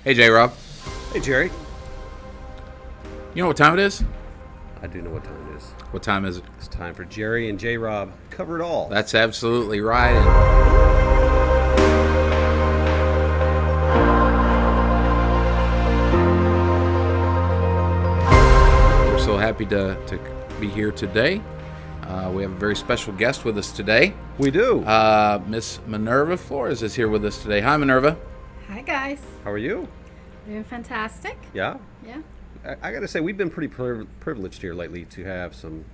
Hey, J-Rob. Hey, Jerry. You know what time it is? I do know what time it is. What time is it? It's time for Jerry and J-Rob Cover It All. That's absolutely right. And we're so happy to be here today. We have a very special guest with us today. We do. Miss Minerva Flores is here with us today. Hi, Minerva. Hi, guys. How are you? Doing fantastic. Yeah? Yeah. I got to say, we've been pretty privileged here lately to have some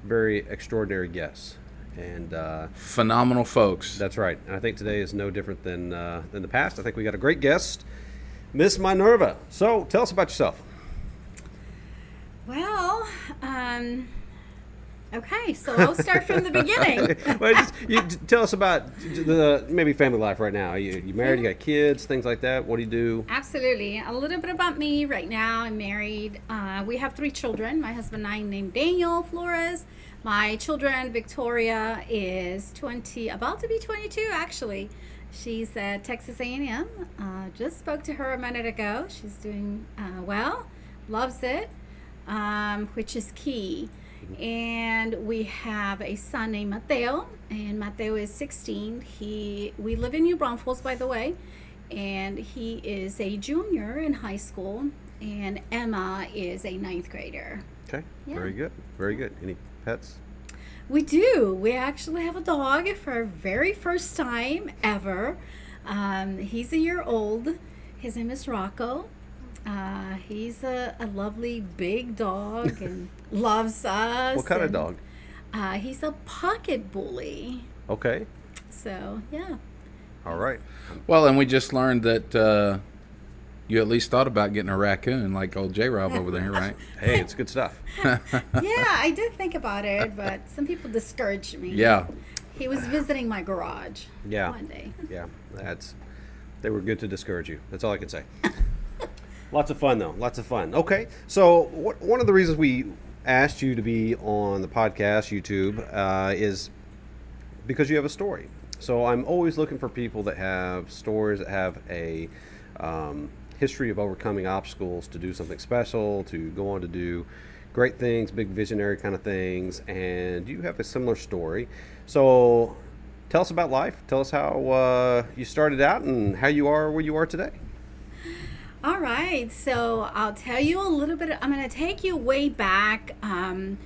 very extraordinary guests. And Phenomenal folks. that's right. And I think today is no different than the past. I think we got a great guest, Miss Minerva. So tell us about yourself. Well, okay, so I'll start from the beginning. Well, tell us about maybe family life right now. You married, you got kids, things like that. What do you do? Absolutely. A little bit about me right now. I'm married. We have 3 children. My husband and I named Daniel Flores. My children, Victoria is 20, about to be 22 actually. She's at Texas A&M. Just spoke to her a minute ago. She's doing well, loves it, which is key. And we have a son named Mateo, and Mateo is 16. We live in New Braunfels, by the way, and he is a junior in high school, and Emma is a 9th grader. Okay, Yeah. very good, very good. Any pets? We do. We actually have a dog for our very first time ever. He's a year old. His name is Rocco. He's a lovely big dog and loves us. What kind of dog? He's a pocket bully. Okay, So, yeah. all right. Well, and we just learned that you at least thought about getting a raccoon like old J-Rob over there, right? Hey, it's good stuff. Yeah, I did think about it, but some people discouraged me. Yeah. He was visiting my garage Yeah. one day. Yeah, they were good to discourage you. That's all I can say. Lots of fun, though. Lots of fun. Okay, so one of the reasons we asked you to be on the podcast, YouTube, is because you have a story. So I'm always looking for people that have stories, that have a history of overcoming obstacles to do something special, to go on to do great things, big visionary kind of things, and you have a similar story. So tell us about life. Tell us how you started out and how you are where you are today. All right, so I'll tell you a little bit. I'm going to take you way back. And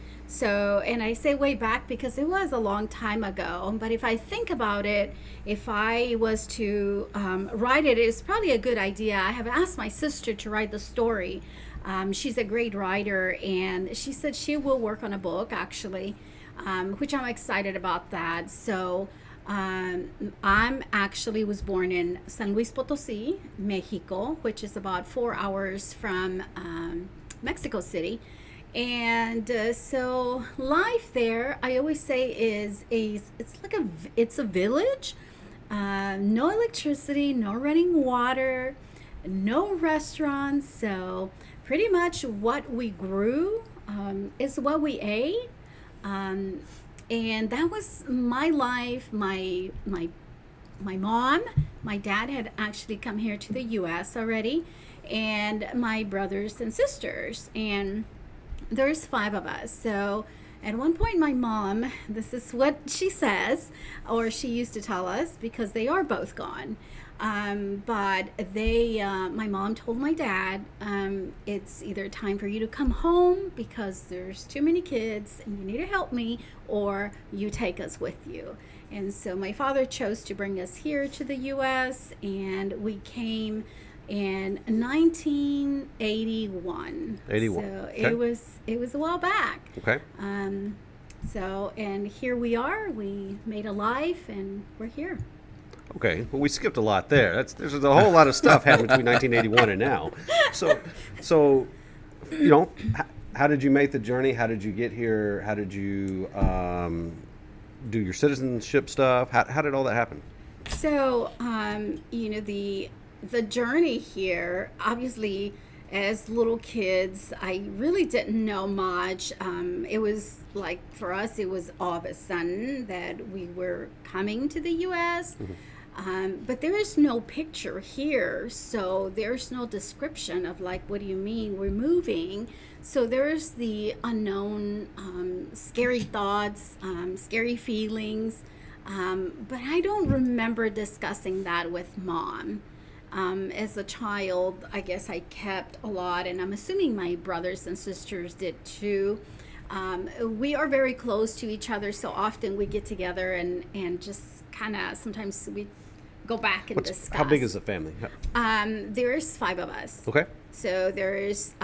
I say way back because it was a long time ago. But if I think about it, if I was to write it, it's probably a good idea. I have asked my sister to write the story. She's a great writer, and she said she will work on a book, actually, which I'm excited about that. So I'm actually was born in San Luis Potosí, Mexico, which is about 4 hours from Mexico City. And so life there, I always say, it's a village. No electricity, no running water, no restaurants. So pretty much what we grew is what we ate. And that was my life. My mom, my dad had actually come here to the U.S. already, and my brothers and sisters, and there's 5 of us. So at one point, my mom, this is what she says, or she used to tell us, because they are both gone. But my mom told my dad, it's either time for you to come home because there's too many kids and you need to help me, or you take us with you. And so my father chose to bring us here to the U.S., and we came in 1981. 81. So Okay. it was a while back. Okay. And here we are. We made a life, and we're here. Okay, well, we skipped a lot there. There's a whole lot of stuff happened between 1981 and now. So how did you make the journey? How did you get here? How did you do your citizenship stuff? How did all that happen? So, the journey here, obviously, as little kids, I really didn't know much. It was like, for us, it was all of a sudden that we were coming to the U.S. But there is no picture here, so there's no description of like, what do you mean we're moving? So there's the unknown, scary thoughts, scary feelings, but I don't remember discussing that with mom. As a child, I guess I kept a lot, and I'm assuming my brothers and sisters did too. We are very close to each other, so often we get together and just kind of sometimes we go back and discuss. How big is the family? There's 5 of us. Okay. So there's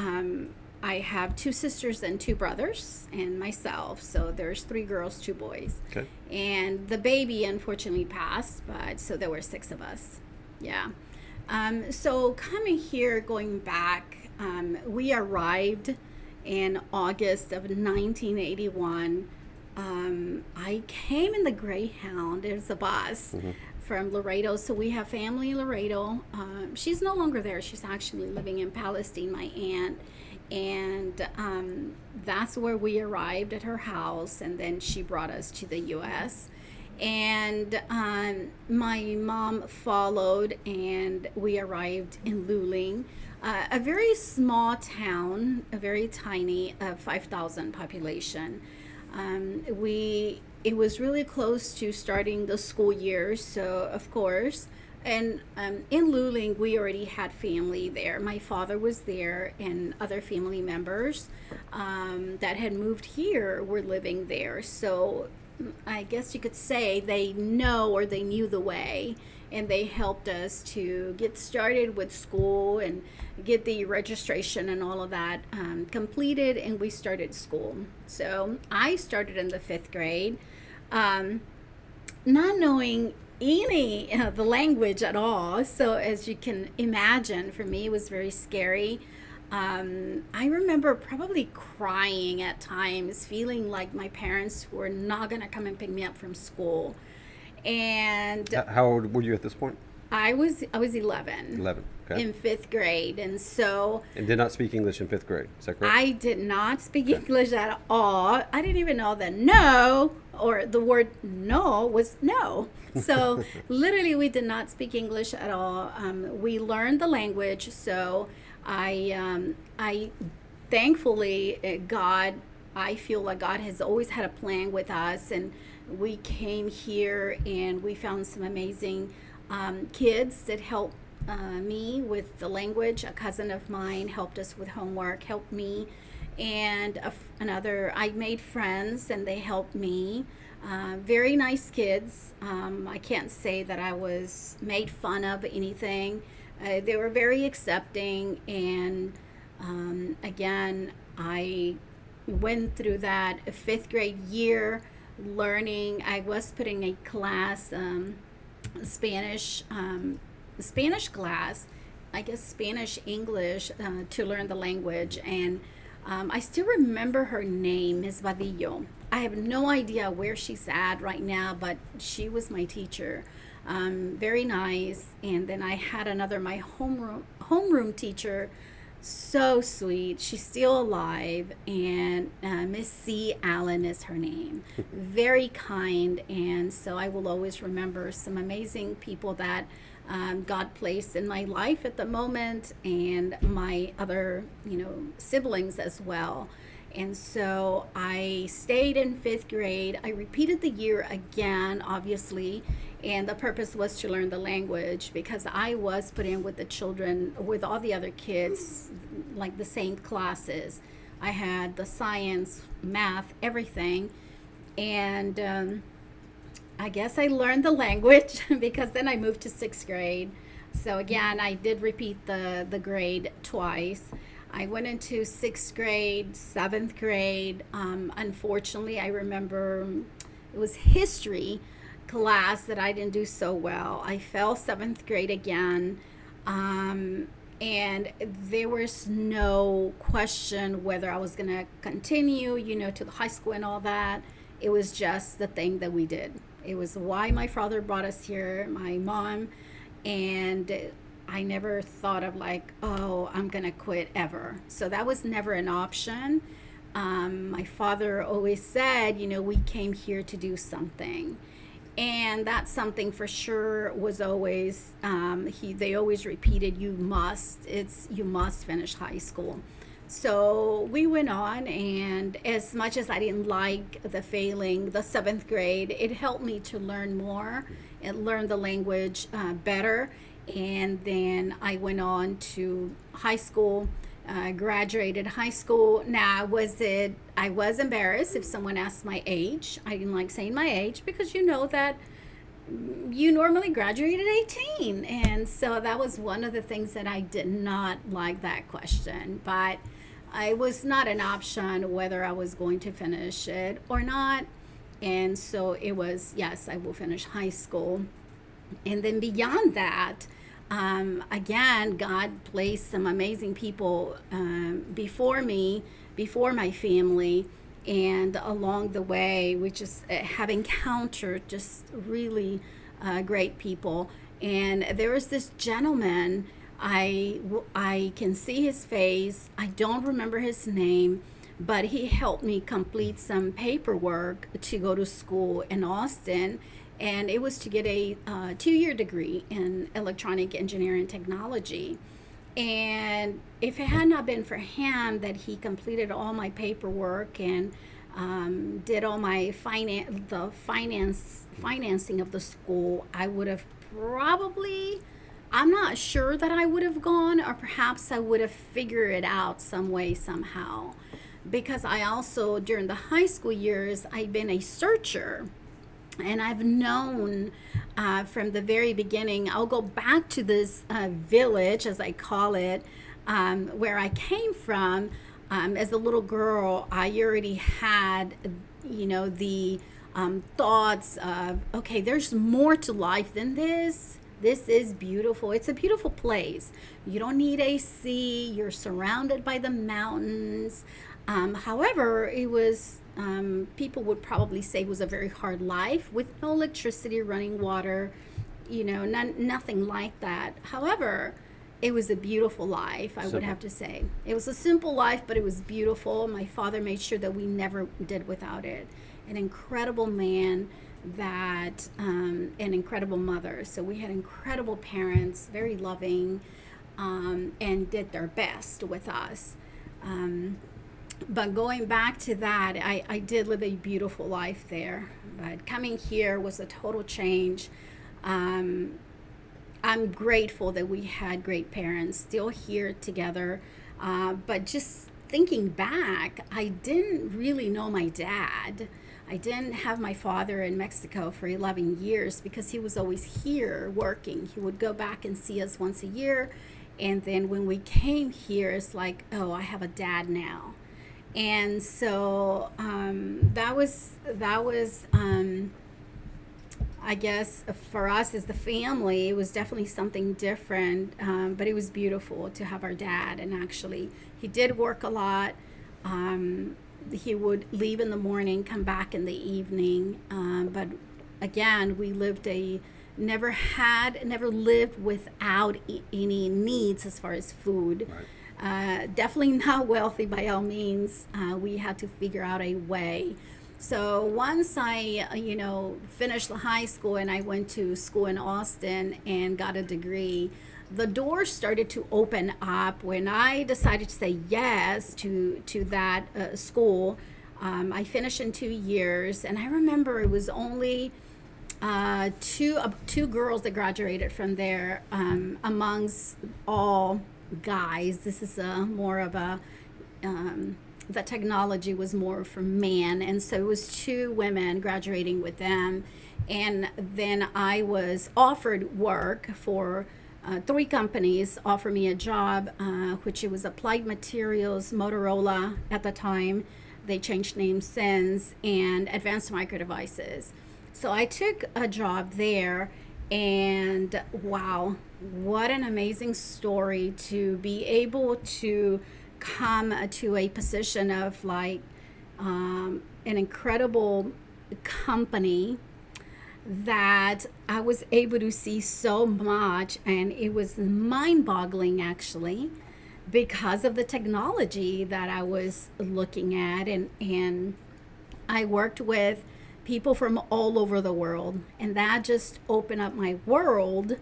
I have 2 sisters and 2 brothers and myself. So there's 3 girls, 2 boys. Okay. And the baby unfortunately passed, but so there were 6 of us. Yeah. So coming here, going back, we arrived in August of 1981. I came in the Greyhound. There's a bus from Laredo. So we have family in Laredo. She's no longer there. She's actually living in Palestine, my aunt. And that's where we arrived at her house. And then she brought us to the U.S. And my mom followed, and we arrived in Luling, a very small town, a very tiny, 5,000 population. It was really close to starting the school year, so of course, and in Luling we already had family there. My father was there, and other family members that had moved here were living there. So I guess you could say they knew the way, and they helped us to get started with school and get the registration and all of that completed, and we started school. So I started in the 5th grade, not knowing any the language at all. So as you can imagine, for me it was very scary. I remember probably crying at times, feeling like my parents were not going to come and pick me up from school. And How old were you at this point? I was 11. 11. Okay. In 5th grade, and so And did not speak English in 5th grade. Is that correct? I did not speak English at all. I didn't even know that no, or the word no, was no. So literally we did not speak English at all. We learned the language. So I thankfully I feel like God has always had a plan with us, and we came here and we found some amazing kids that helped me with the language. A cousin of mine helped us with homework, helped me, and I made friends and they helped me. Very nice kids. I can't say that I was made fun of anything. They were very accepting, and again, I went through that 5th grade year learning. I was put in a class, Spanish class, I guess Spanish English, to learn the language. And I still remember her name, Ms. Vadillo. I have no idea where she's at right now, but she was my teacher. Very nice. And then I had my homeroom teacher, so sweet. She's still alive, and Miss C. Allen is her name. Very kind, and so I will always remember some amazing people that God placed in my life at the moment, and my other, siblings as well. And so I stayed in 5th grade. I repeated the year again, obviously, and the purpose was to learn the language, because I was put in with the children, with all the other kids, like the same classes. I had the science, math, everything. And I guess I learned the language because then I moved to 6th grade. So again, I did repeat the grade twice. I went into 6th grade, 7th grade. Unfortunately, I remember it was history class that I didn't do so well. I fell 7th grade again. And there was no question whether I was going to continue, to the high school and all that. It was just the thing that we did. It was why my father brought us here, my mom, and I never thought of like, oh, I'm going to quit ever. So that was never an option. My father always said, we came here to do something. And that's something for sure was always they always repeated, you must finish high school. So we went on, and as much as I didn't like the failing the seventh grade, it helped me to learn more and learn the language better. And then I went on to high school, graduated high school. Now, I was embarrassed if someone asked my age. I didn't like saying my age because you know that you normally graduate at 18. And so that was one of the things that I did not like that question. But it was not an option whether I was going to finish it or not. And so it was, yes, I will finish high school. And then beyond that, again, God placed some amazing people before me, before my family, and along the way, we just have encountered just really great people. And there was this gentleman, I can see his face, I don't remember his name, but he helped me complete some paperwork to go to school in Austin. And it was to get a 2-year degree in electronic engineering technology. And if it had not been for him, that he completed all my paperwork and did all my financing of the school, I would have probably, I'm not sure that I would have gone, or perhaps I would have figured it out some way, somehow. Because I also, during the high school years, I've been a searcher. And I've known from the very beginning, I'll go back to this village, as I call it, where I came from. As a little girl, I already had, the thoughts of, okay, there's more to life than this. This is beautiful. It's a beautiful place. You don't need AC. You're surrounded by the mountains. However, it was, people would probably say it was a very hard life with no electricity, running water, nothing like that. However, it was a beautiful life, I would have to say. It was a simple life, but it was beautiful. My father made sure that we never did without it. An incredible man, an incredible mother. So we had incredible parents, very loving, and did their best with us. But going back to that, I did live a beautiful life there. But coming here was a total change. I'm grateful that we had great parents still here together. But just thinking back, I didn't really know my dad. I didn't have my father in Mexico for 11 years because he was always here working. He would go back and see us once a year. And then when we came here, it's like, oh, I have a dad now. And so that was I guess for us as the family, it was definitely something different, but it was beautiful to have our dad. And actually, he did work a lot. He would leave in the morning, come back in the evening. But again, we never lived without any needs as far as food. Right. Definitely not wealthy by all means. We had to figure out a way. So once I, finished the high school and I went to school in Austin and got a degree, the doors started to open up when I decided to say yes to that school. I finished in 2 years, and I remember it was only two girls that graduated from there amongst all guys. This is more of a the technology was more for man, and so it was 2 women graduating with them. And then I was offered work for 3 companies offered me a job, which it was Applied Materials, Motorola at the time. They changed names since, and Advanced Micro Devices. So I took a job there, and wow, what an amazing story to be able to come to a position of an incredible company that I was able to see so much, and it was mind-boggling actually because of the technology that I was looking at. And I worked with people from all over the world. And that just opened up my world,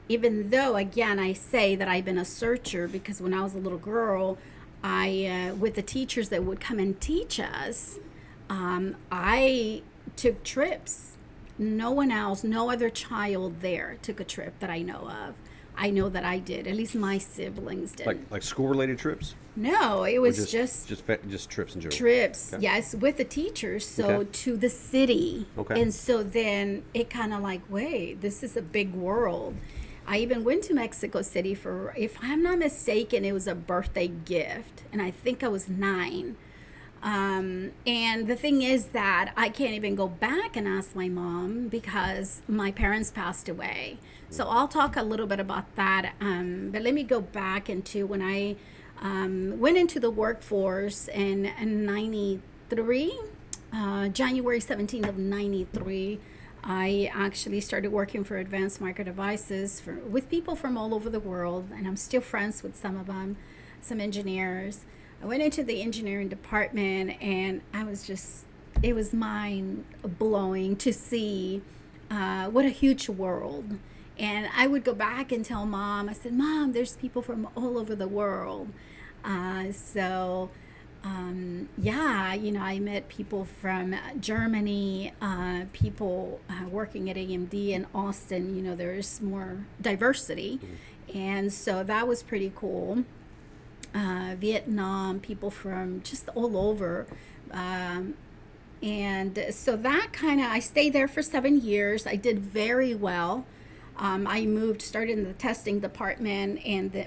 even though, again, I say that I've been a searcher because when I was a little girl, with the teachers that would come and teach us, I took trips. No one else, no other child there took a trip that I know of. I know that I did. At least my siblings did. Like school related trips? No, it Or was just just trips in general. trips. Okay. Yes, with the teachers. So Okay. to the city. Okay. And so then it kind of like, wait, this is a big world. I even went to Mexico City for, if I'm not mistaken, it was a birthday gift, and I think I was 9. And the thing is that I can't even go back and ask my mom because my parents passed away. So I'll talk a little bit about that. But let me go back into when I went into the workforce in 93, January 17th of 93. I actually started working for Advanced Micro Devices with people from all over the world, and I'm still friends with some of them, some engineers. I went into the engineering department, and it was mind blowing to see what a huge world. And I would go back and tell Mom, I said, Mom, there's people from all over the world. Yeah, I met people from Germany, people working at AMD in Austin. There's more diversity. And so that was pretty cool. Vietnam, people from just all over. And so that I stayed there for 7 years. I did very well. I started in the testing department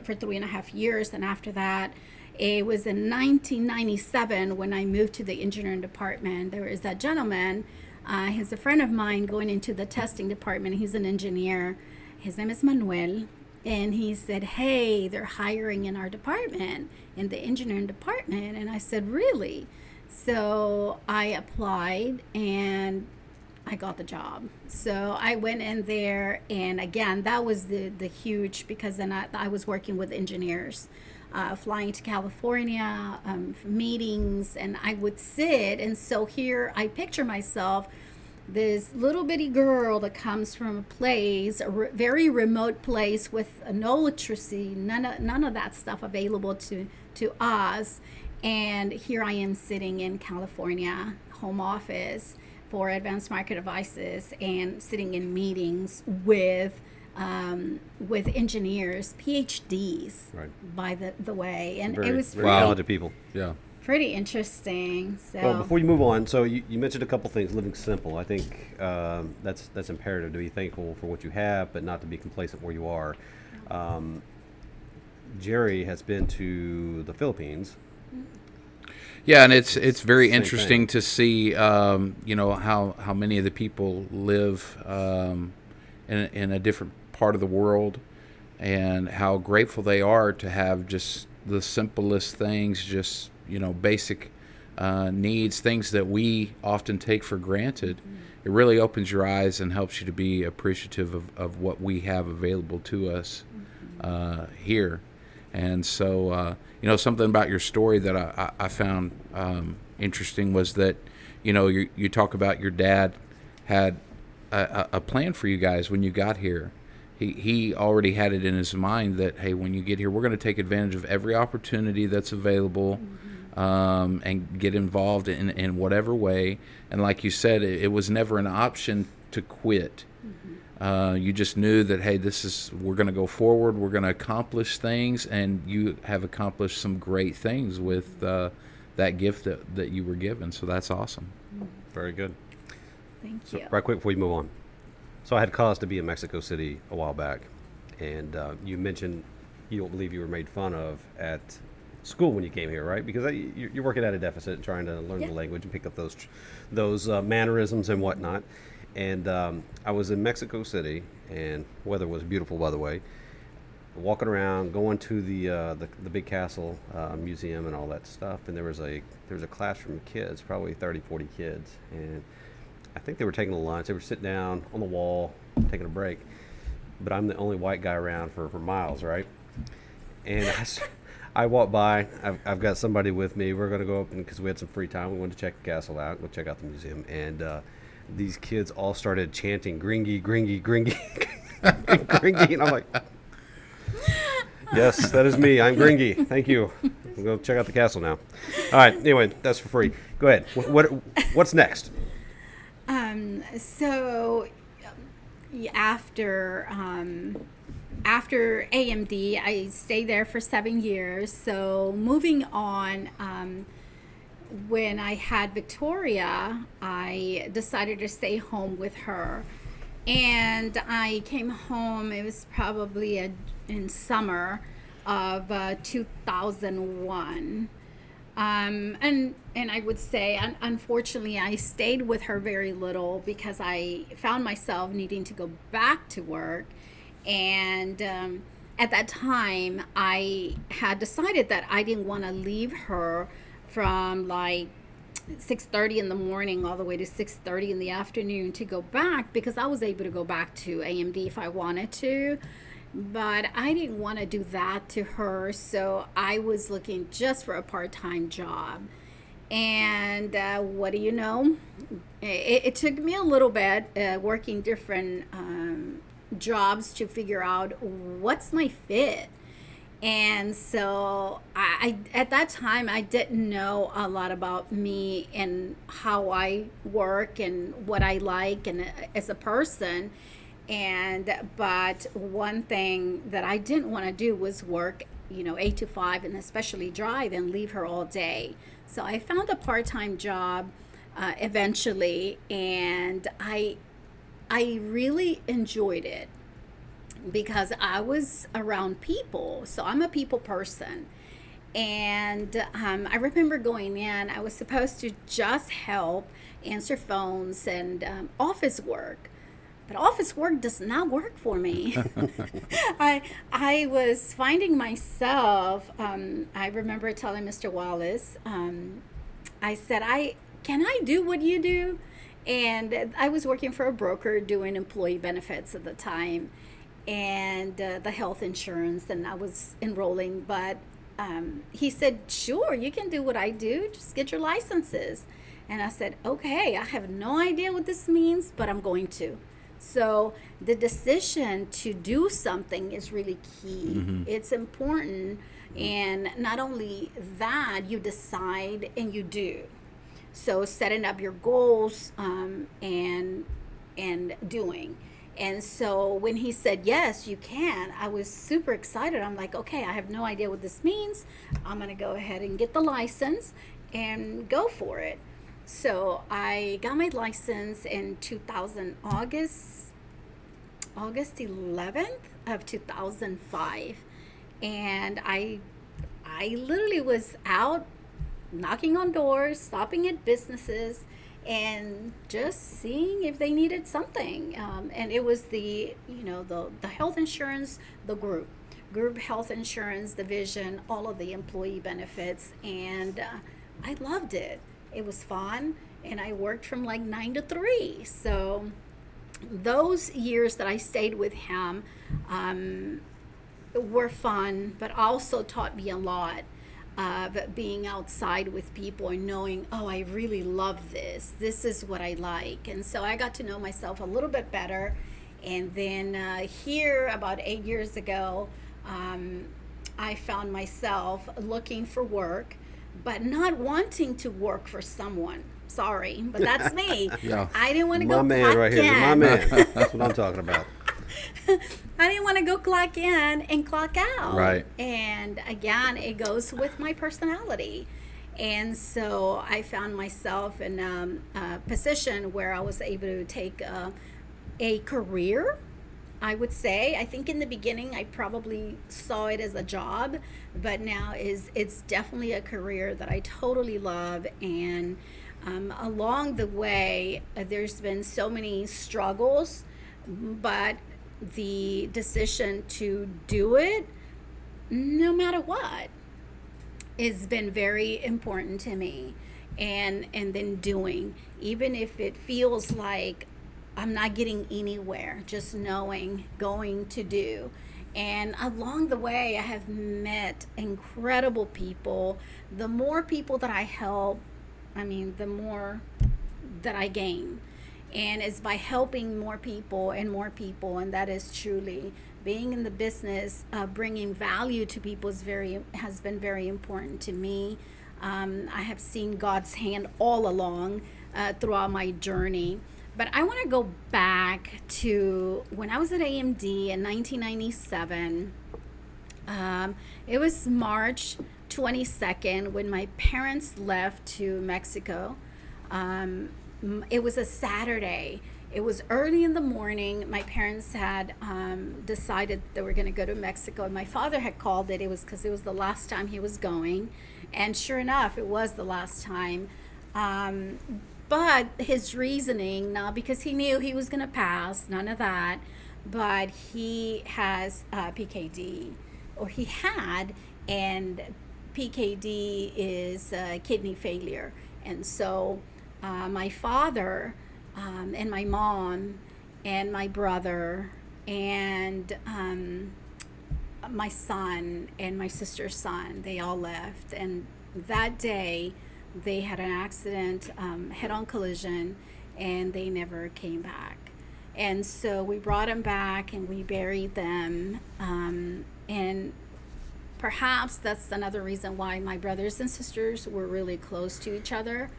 for 3.5 years. And after that, it was in 1997 when I moved to the engineering department. There was that gentleman, he's a friend of mine going into the testing department. He's an engineer. His name is Manuel. And he said, hey, they're hiring in our department, in the engineering department. And I said, really? So I applied and I got the job. So I went in there, and again, that was the huge, because then I was working with engineers, flying to California for meetings, and I would sit. And so here I picture myself, this little bitty girl that comes from a place, very remote place with no electricity, none of that stuff available to us. And here I am sitting in California, home office for Advanced Micro Devices, and sitting in meetings with engineers, PhDs, Right. by the way. And Very, it was very Wow. talented people. Yeah. pretty interesting. So Well, before you move on, so you mentioned a couple things, living simple. I think that's imperative, to be thankful for what you have, but not to be complacent where you are. Jerry has been to the Philippines. Yeah, and it's very Same interesting thing. to see, how many of the people live in a different part of the world, and how grateful they are to have just the simplest things, just basic needs, things that we often take for granted. It really opens your eyes and helps you to be appreciative of what we have available to us here. And so, something about your story that I found interesting was that, you talk about your dad had a plan for you guys when you got here. He already had it in his mind that, hey, when you get here, we're going to take advantage of every opportunity that's available, and get involved in whatever way. And like you said, it was never an option to quit. You just knew that, hey, we're going to go forward, we're going to accomplish things, and you have accomplished some great things with that gift that you were given. So that's awesome. Very good. thank So, you. right quick before you move on. So I had cause to be in Mexico City a while back, and you mentioned you don't believe you were made fun of at school when you came here, right? Because you're working at a deficit and trying to learn Yeah. the language and pick up those mannerisms and whatnot. And I was in Mexico City, and weather was beautiful, by the way. Walking around, going to the big castle museum and all that stuff, and there was a classroom of kids, probably 30, 40 kids, and I think they were taking a lunch. They were sitting down on the wall, taking a break. But I'm the only white guy around for miles, right? And I walked by. I've got somebody with me. We're going to go up, because we had some free time. We wanted to check the castle out, go check out the museum. And these kids all started chanting "Gringy, Gringy, Gringy, Gringy," and I'm like, "Yes, that is me. I'm Gringy. Thank you. We'll go check out the castle now." All right. Anyway, that's for free. Go ahead. What's next? So after after AMD, I stayed there for 7 years. So moving on, when I had Victoria, I decided to stay home with her, and I came home. It was probably in summer of 2001. And I would say, unfortunately, I stayed with her very little because I found myself needing to go back to work. And at that time, I had decided that I didn't want to leave her from like 6:30 in the morning all the way to 6:30 in the afternoon to go back, because I was able to go back to AMD if I wanted to. But I didn't want to do that to her, so I was looking just for a part-time job. And what do you know? It took me a little bit working different jobs to figure out what's my fit. And so I at that time I didn't know a lot about me and how I work and what I like and as a person. But one thing that I didn't want to do was work, 8 to 5, and especially drive and leave her all day. So I found a part-time job eventually, and I really enjoyed it because I was around people. So I'm a people person. And I remember going in, I was supposed to just help answer phones and office work. But office work does not work for me. I was finding myself, I remember telling Mr. Wallace, I said, can I do what you do? And I was working for a broker doing employee benefits at the time, and the health insurance, and I was enrolling. But he said, sure, you can do what I do. Just get your licenses. And I said, okay, I have no idea what this means, but I'm going to. So the decision to do something is really key. Mm-hmm. It's important. And not only that, you decide and you do. So setting up your goals and doing. And so when he said, yes, you can, I was super excited. I'm like, okay, I have no idea what this means. I'm going to go ahead and get the license and go for it. So I got my license in 2000, August 11th of 2005. And I literally was out knocking on doors, stopping at businesses, and just seeing if they needed something. And it was the health insurance, the group health insurance division, all of the employee benefits. And I loved it. It was fun, and I worked from like 9 to 3. So those years that I stayed with him were fun, but also taught me a lot of being outside with people and knowing, oh, I really love this. This is what I like. And so I got to know myself a little bit better. And then here, about 8 years ago, I found myself looking for work, but not wanting to work for someone. Sorry, but that's me. Yeah. I didn't want to go My man clock right here. in. My man. That's what I'm talking about. I didn't want to go clock in and clock out. Right. And again, it goes with my personality. And so I found myself in a position where I was able to take a career, I would say. I think in the beginning I probably saw it as a job, but now it's definitely a career that I totally love. And along the way, there's been so many struggles, but the decision to do it, no matter what, has been very important to me. And then doing, even if it feels like I'm not getting anywhere, just knowing, going to do. And along the way, I have met incredible people. The more people that I help, the more that I gain. and it's by helping more people and more people, and that is truly being in the business of bringing value to people has been very important to me. I have seen God's hand all along throughout my journey. But I want to go back to when I was at AMD in 1997. It was March 22nd when my parents left to Mexico. It was a Saturday. It was early in the morning. My parents had decided they were going to go to Mexico. And my father had called it. It was because it was the last time he was going. And sure enough, it was the last time. But his reasoning, not because he knew he was going to pass, none of that, but he has PKD, or he had, and PKD is kidney failure. And so my father and my mom and my brother and my son and my sister's son, they all left. And that day they had an accident, head-on collision, and they never came back. And so we brought them back and we buried them. And perhaps that's another reason why my brothers and sisters were really close to each other,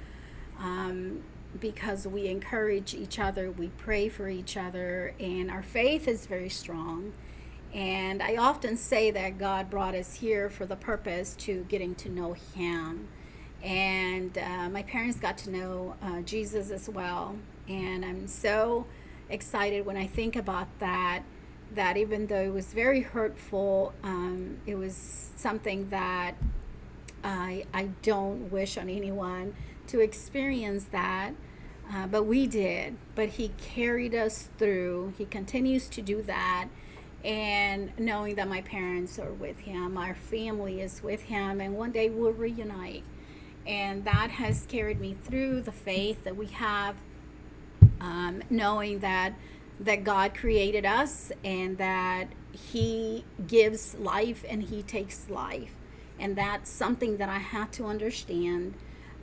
because we encourage each other, we pray for each other, and our faith is very strong. And I often say that God brought us here for the purpose to getting to know Him. And my parents got to know Jesus as well. And I'm so excited when I think about that even though it was very hurtful, it was something that I don't wish on anyone to experience that. But we did. But He carried us through. He continues to do that. And knowing that my parents are with Him, our family is with Him, and one day we'll reunite. And that has carried me through the faith that we have, knowing that God created us and that He gives life and He takes life. And that's something that I had to understand.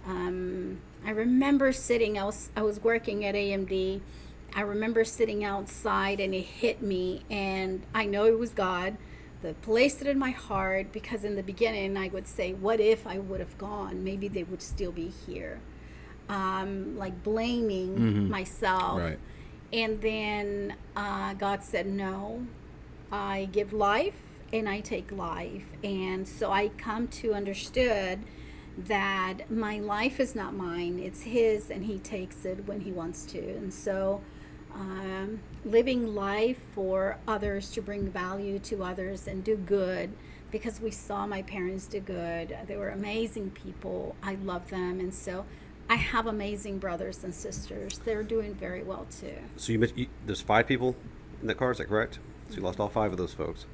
I remember sitting, I was working at AMD. I remember sitting outside and it hit me, and I know it was God that placed it in my heart, because in the beginning I would say, what if I would have gone? Maybe they would still be here. Like blaming myself. Right. And then God said, no, I give life and I take life. And so I come to understood that my life is not mine, it's His, and He takes it when He wants to. And so living life for others, to bring value to others and do good, because we saw my parents do good. They were amazing people. I love them. And so I have amazing brothers and sisters. They're doing very well too. So you mentioned there's 5 people in that car, is that correct? So you lost all 5 of those folks.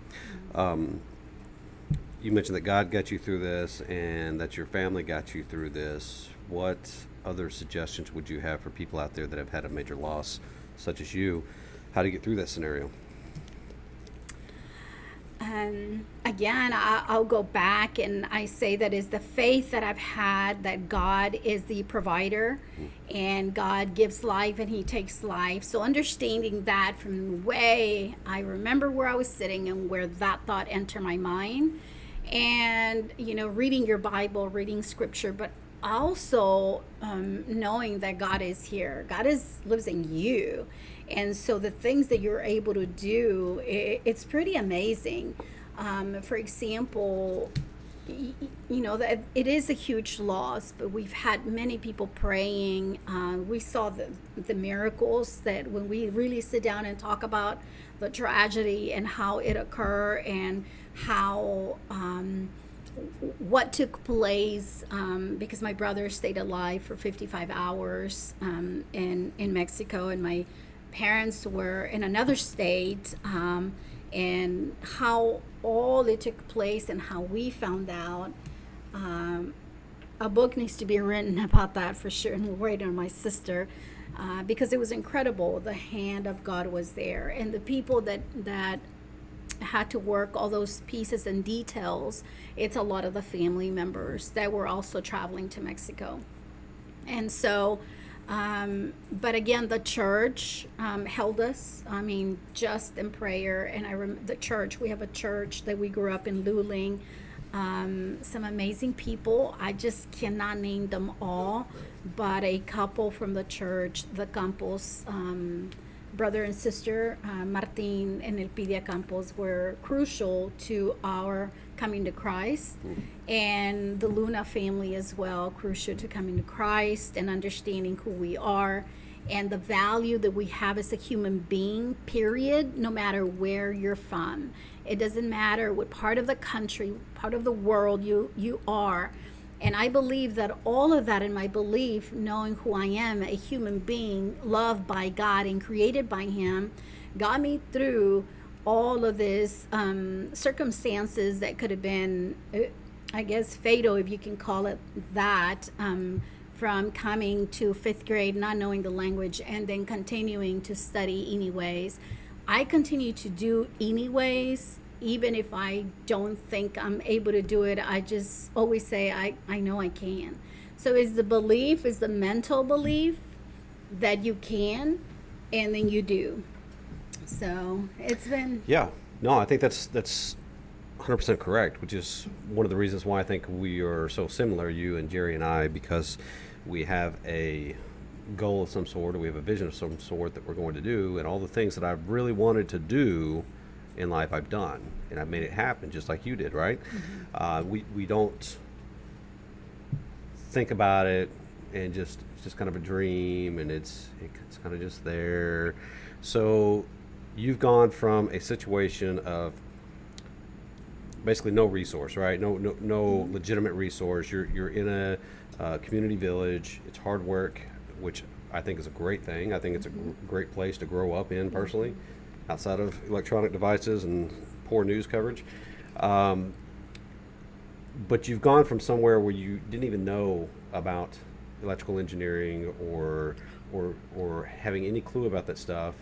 You mentioned that God got you through this and that your family got you through this. What other suggestions would you have for people out there that have had a major loss, such as you, how to get through that scenario? Again, I'll go back and I say that is the faith that I've had, that God is the provider and God gives life and He takes life. So understanding that from the way I remember where I was sitting and where that thought entered my mind, and, reading your Bible, reading scripture, but also knowing that God is here. God lives in you. And so the things that you're able to do, it's pretty amazing. For example, that it is a huge loss, but we've had many people praying. We saw the miracles, that when we really sit down and talk about the tragedy and how it occurred and how what took place, because my brother stayed alive for 55 hours in Mexico, and my parents were in another state, and how all it took place and how we found out. A book needs to be written about that for sure, and we're waiting on my sister, because it was incredible. The hand of God was there, and the people that had to work all those pieces and details, it's a lot of the family members that were also traveling to Mexico. And so But again, the church held us. I mean, just in prayer. And the church. We have a church that we grew up in Luling. Some amazing people. I just cannot name them all, but a couple from the church, the Campos, brother and sister, Martin and Elpidia Campos, were crucial to our coming to Christ, and the Luna family as well, crucial to coming to Christ and understanding who we are and the value that we have as a human being, period, no matter where you're from. It doesn't matter what part of the country, part of the world you are. And I believe that all of that, in my belief, knowing who I am, a human being loved by God and created by Him, got me through all of this circumstances that could have been, I guess, fatal, if you can call it that, from coming to fifth grade, not knowing the language, and then continuing to study anyways. I continue to do anyways, even if I don't think I'm able to do it. I just always say, I know I can. So is the mental belief that you can, and then you do. So it's been... Yeah. No, I think that's 100% correct, which is one of the reasons why I think we are so similar, you and Jerry and I, because we have a goal of some sort, or we have a vision of some sort that we're going to do, and all the things that I've really wanted to do in life I've done, and I've made it happen just like you did, right? We don't think about it and it's just kind of a dream, and it's kind of just there. So you've gone from a situation of basically no resource, right? No legitimate resource. You're in a community village. It's hard work, which I think is a great thing. I think it's a great place to grow up in personally, outside of electronic devices and poor news coverage. But you've gone from somewhere where you didn't even know about electrical engineering or having any clue about that stuff,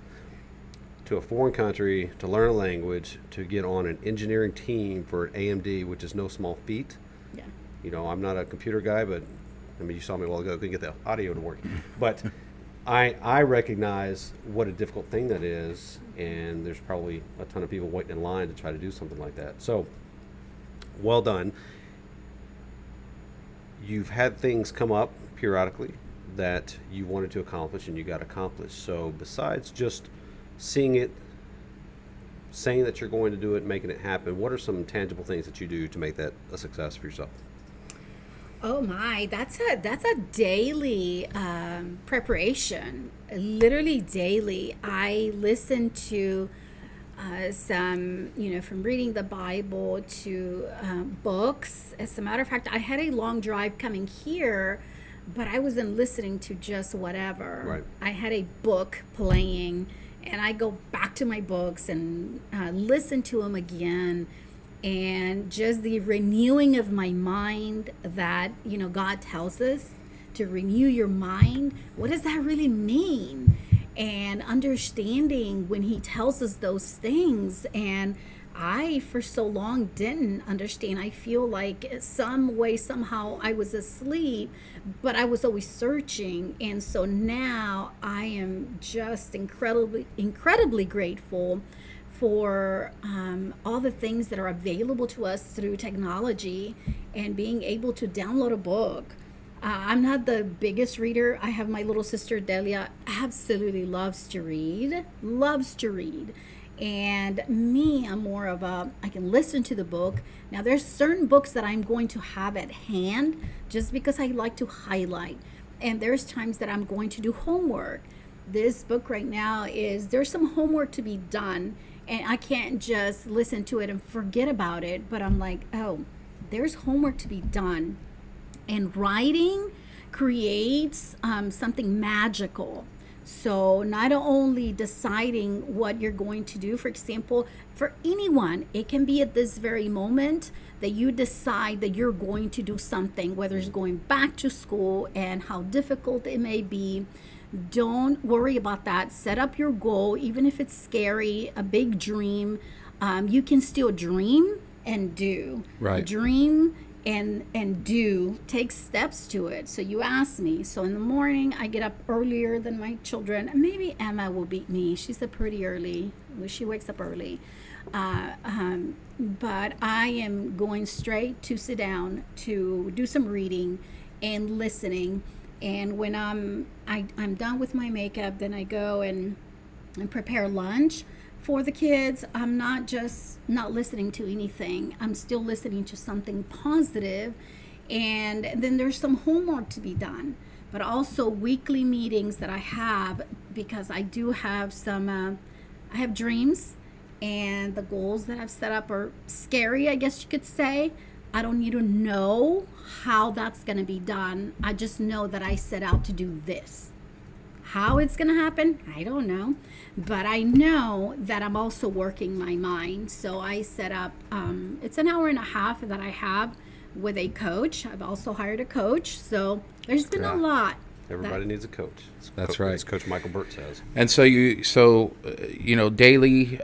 to a foreign country, to learn a language, to get on an engineering team for an AMD, which is no small feat. Yeah. You know, I'm not a computer guy, but I mean, you saw me a while ago, couldn't get the audio to work. But I recognize what a difficult thing that is, and there's probably a ton of people waiting in line to try to do something like that. So, well done. You've had things come up periodically that you wanted to accomplish and you got accomplished. So besides just seeing it, saying that you're going to do it, making it happen, what are some tangible things that you do to make that a success for yourself? Oh my, that's a daily preparation, literally daily. I listen to some, from reading the Bible to books. As a matter of fact, I had a long drive coming here, but I wasn't listening to just whatever. Right. I had a book playing, and I go back to my books and listen to them again. And just the renewing of my mind that, God tells us to renew your mind. What does that really mean? And understanding when He tells us those things. And I, for so long, didn't understand. I feel like some way, somehow I was asleep, but I was always searching. And so now I am just incredibly grateful for all the things that are available to us through technology and being able to download a book. I'm not the biggest reader. I have my little sister Delia, absolutely loves to read. And me, I'm more of I can listen to the book. Now there's certain books that I'm going to have at hand just because I like to highlight. And there's times that I'm going to do homework. This book right now there's some homework to be done. And I can't just listen to it and forget about it. But I'm like, oh, there's homework to be done. And writing creates something magical. So not only deciding what you're going to do, for example, for anyone, it can be at this very moment that you decide that you're going to do something, whether it's going back to school and how difficult it may be. Don't worry about that. Set up your goal, even if it's scary, a big dream. You can still dream and do. Right. Dream and do take steps to it. So you asked me. So in the morning, I get up earlier than my children. Maybe Emma will beat me. She's a pretty early. She wakes up early. But I am going straight to sit down to do some reading and listening. And when I'm done with my makeup, then I go and prepare lunch for the kids. I'm not just not listening to anything. I'm still listening to something positive. And then there's some homework to be done, but also weekly meetings that I have, because I do have some, I have dreams, and the goals that I've set up are scary, I guess you could say. I don't need to know how that's going to be done. I just know that I set out to do this. How it's going to happen, I don't know. But I know that I'm also working my mind. So I set up, it's an hour and a half that I have with a coach. I've also hired a coach. So there's been a lot. Everybody needs a coach. That's right. As Coach Michael Burt says. And so daily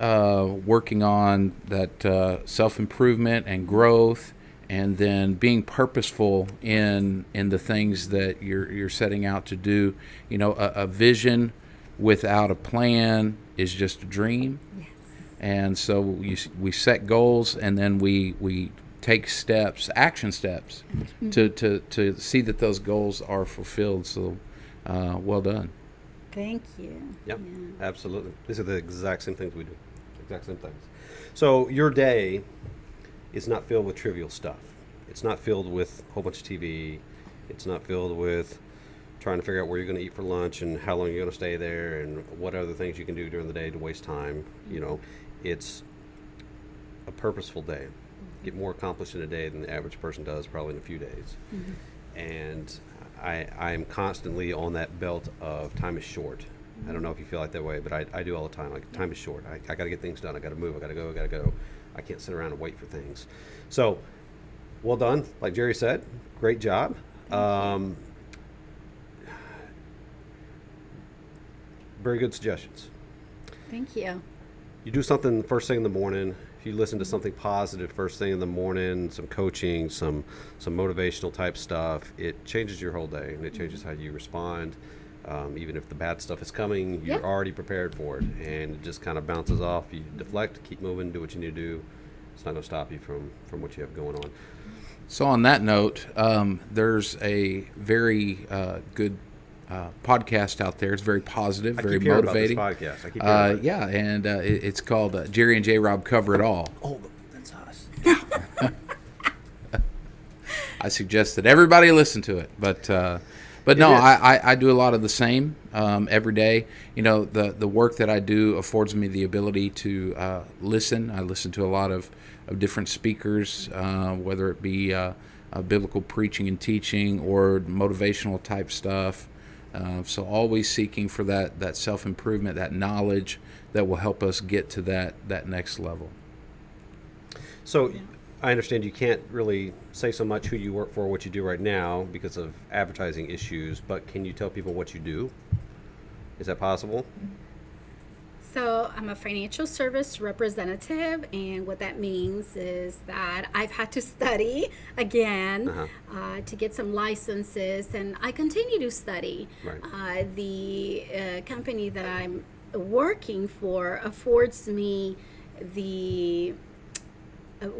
working on that self-improvement and growth, and then being purposeful in the things that you're setting out to do. A vision without a plan is just a dream. Yes. And so we set goals, and then we take steps, action steps, to see that those goals are fulfilled. So, well done. Thank you. Yep, Yeah. absolutely. These are the exact same things we do. Exact same things. So your day is not filled with trivial stuff. It's not filled with a whole bunch of TV. It's not filled with trying to figure out where you're going to eat for lunch and how long you're going to stay there and what other things you can do during the day to waste time. It's a purposeful day. Get more accomplished in a day than the average person does probably in a few days. And I am constantly on that belt of time is short. I don't know if you feel like that way, but I do all the time. Like, time is short. I got to get things done. I got to move. I got to go. I can't sit around and wait for things. So, well done. Like Jerry said, great job. Very good suggestions. Thank you. You do something first thing in the morning. If you listen to something positive first thing in the morning, some coaching, some motivational type stuff, it changes your whole day, and it changes how you respond. Even if the bad stuff is coming, you're already prepared for it, and it just kind of bounces off. You deflect, keep moving, do what you need to do. It's not going to stop you from what you have going on. So on that note, there's a very good podcast out there. It's very positive, very motivating. I keep hearing about this podcast. I keep hearing about it. Yeah, and it's called Jerry and J. Rob Cover It All. Oh, that's us. I suggest that everybody listen to it, but no, I do a lot of the same every day. The work that I do affords me the ability to listen. I listen to a lot of different speakers, whether it be biblical preaching and teaching or motivational type stuff. So always seeking for that self-improvement, that knowledge that will help us get to that next level. So I understand you can't really say so much who you work for, what you do right now because of advertising issues, but can you tell people what you do? Is that possible? So I'm a financial service representative, and what that means is that I've had to study again to get some licenses, and I continue to study. Right. The company that I'm working for affords me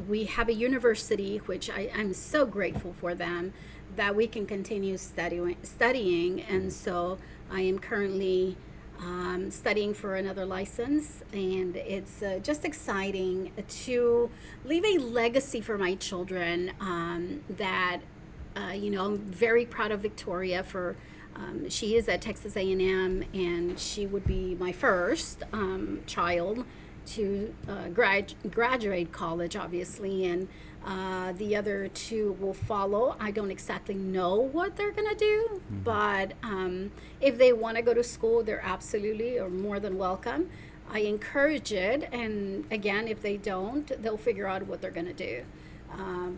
we have a university, which I'm so grateful for them, that we can continue studying, and so I am currently studying for another license, and it's just exciting to leave a legacy for my children. That I'm very proud of Victoria for. She is at Texas A&M, and she would be my first child to graduate college, obviously, and the other two will follow. I don't exactly know what they're going to do, but if they want to go to school, they're absolutely or more than welcome. I encourage it, and again, if they don't, they'll figure out what they're going to do.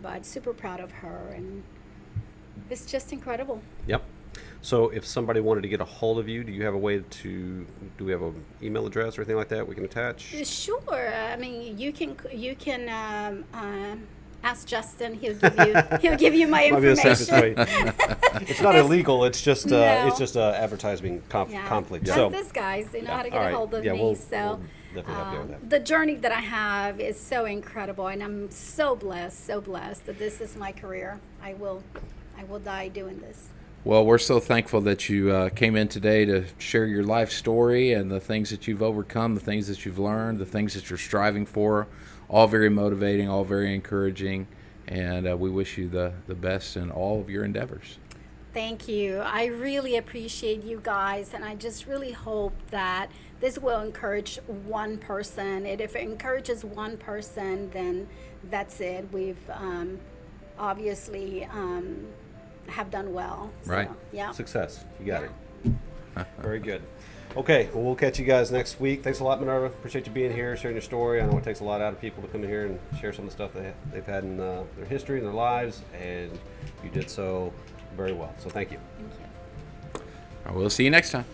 But super proud of her, and it's just incredible. Yep. So if somebody wanted to get a hold of you, do you have a way do we have an email address or anything like that we can attach? Sure. I mean, you can ask Justin. He'll give you my Might be the safest way. information. It's not illegal. It's just No. it's just advertising Yeah, conflict. just So these guys, they know how to all get right. a hold of Yeah, me. we'll definitely help you with that. The journey that I have is so incredible, and I'm so blessed that this is my career. I will die doing this. Well, we're so thankful that you came in today to share your life story and the things that you've overcome, the things that you've learned, the things that you're striving for. All very motivating, all very encouraging, and we wish you the best in all of your endeavors. Thank you. I really appreciate you guys, and I just really hope that this will encourage one person. And if it encourages one person, then that's it. We've obviously have done well. Right. So, yeah. Success. You got it. Very good. Okay, well, we'll catch you guys next week. Thanks a lot, Minerva. Appreciate you being here, sharing your story. I know it takes a lot out of people to come in here and share some of the stuff they've had in their history and their lives, and you did so very well. So thank you. Thank you. We'll see you next time.